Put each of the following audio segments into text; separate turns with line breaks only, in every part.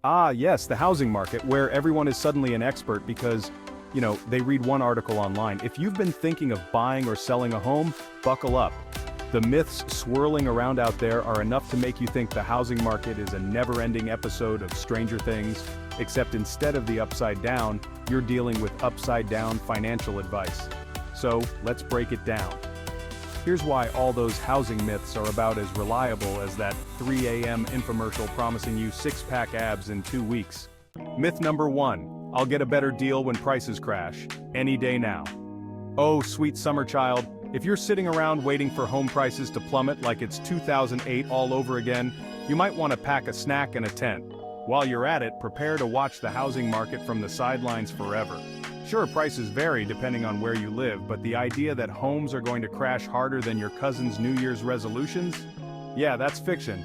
Ah, yes, the housing market, where everyone is suddenly an expert because, they read one article online. If you've been thinking of buying or selling a home, buckle up. The myths swirling around out there are enough to make you think the housing market is a never-ending episode of Stranger Things, except instead of the upside down, you're dealing with upside-down financial advice. So, let's break it down. Here's why all those housing myths are about as reliable as that 3 a.m. infomercial promising you six-pack abs in 2 weeks. Myth number 1, I'll get a better deal when prices crash. Any day now. Oh, sweet summer child, if you're sitting around waiting for home prices to plummet like it's 2008 all over again, you might want to pack a snack and a tent. While you're at it, prepare to watch the housing market from the sidelines forever. Sure, prices vary depending on where you live, but the idea that homes are going to crash harder than your cousin's New Year's resolutions? Yeah, that's fiction.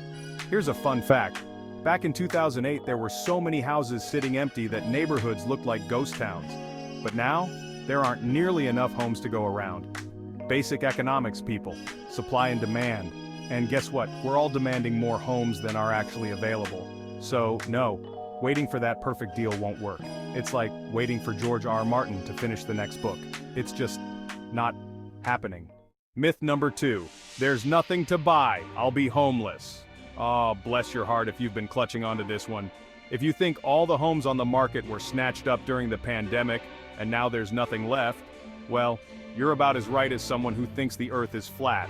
Here's a fun fact. Back in 2008, there were so many houses sitting empty that neighborhoods looked like ghost towns. But now, there aren't nearly enough homes to go around. Basic economics, people. Supply and demand. And guess what? We're all demanding more homes than are actually available. So, no, waiting for that perfect deal won't work. It's like waiting for George R. R. Martin to finish the next book. It's just not happening. Myth number 2, there's nothing to buy, I'll be homeless. Oh, bless your heart if you've been clutching onto this one. If you think all the homes on the market were snatched up during the pandemic, and now there's nothing left, well, you're about as right as someone who thinks the earth is flat.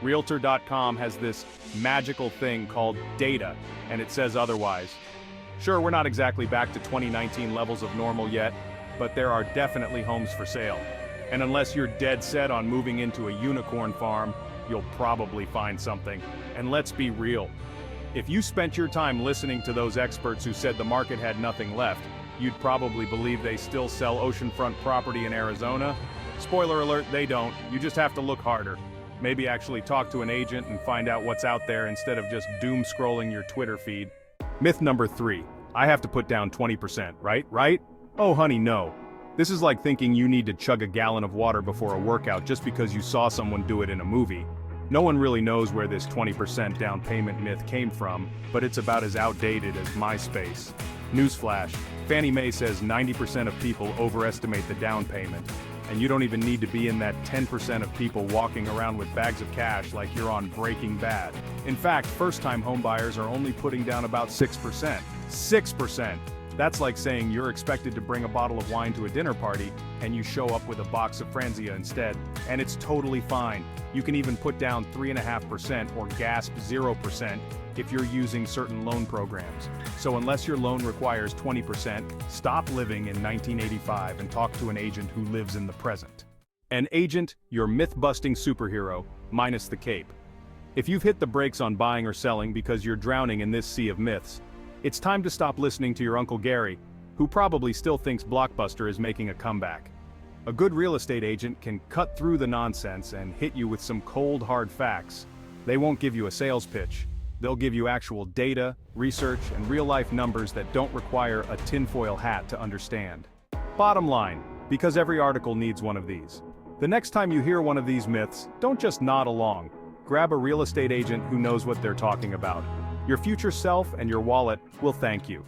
Realtor.com has this magical thing called data, and it says otherwise. Sure, we're not exactly back to 2019 levels of normal yet, but there are definitely homes for sale. And unless you're dead set on moving into a unicorn farm, you'll probably find something. And let's be real. If you spent your time listening to those experts who said the market had nothing left, you'd probably believe they still sell oceanfront property in Arizona. Spoiler alert, they don't. You just have to look harder. Maybe actually talk to an agent and find out what's out there instead of just doom scrolling your Twitter feed. Myth number 3, I have to put down 20%, right? Oh honey, no. This is like thinking you need to chug a gallon of water before a workout just because you saw someone do it in a movie. No one really knows where this 20% down payment myth came from, but it's about as outdated as MySpace. Newsflash, Fannie Mae says 90% of people overestimate the down payment. And you don't even need to be in that 10% of people walking around with bags of cash like you're on Breaking Bad. In fact, first-time homebuyers are only putting down about 6%. 6%! That's like saying you're expected to bring a bottle of wine to a dinner party, and you show up with a box of Franzia instead. And it's totally fine. You can even put down 3.5% or gasp 0% if you're using certain loan programs. So unless your loan requires 20%, stop living in 1985 and talk to an agent who lives in the present. An agent, your myth-busting superhero, minus the cape. If you've hit the brakes on buying or selling because you're drowning in this sea of myths, it's time to stop listening to your Uncle Gary, who probably still thinks Blockbuster is making a comeback. A good real estate agent can cut through the nonsense and hit you with some cold, hard facts. They won't give you a sales pitch. They'll give you actual data, research, and real-life numbers that don't require a tinfoil hat to understand. Bottom line, because every article needs one of these. The next time you hear one of these myths, don't just nod along. Grab a real estate agent who knows what they're talking about. Your future self and your wallet will thank you.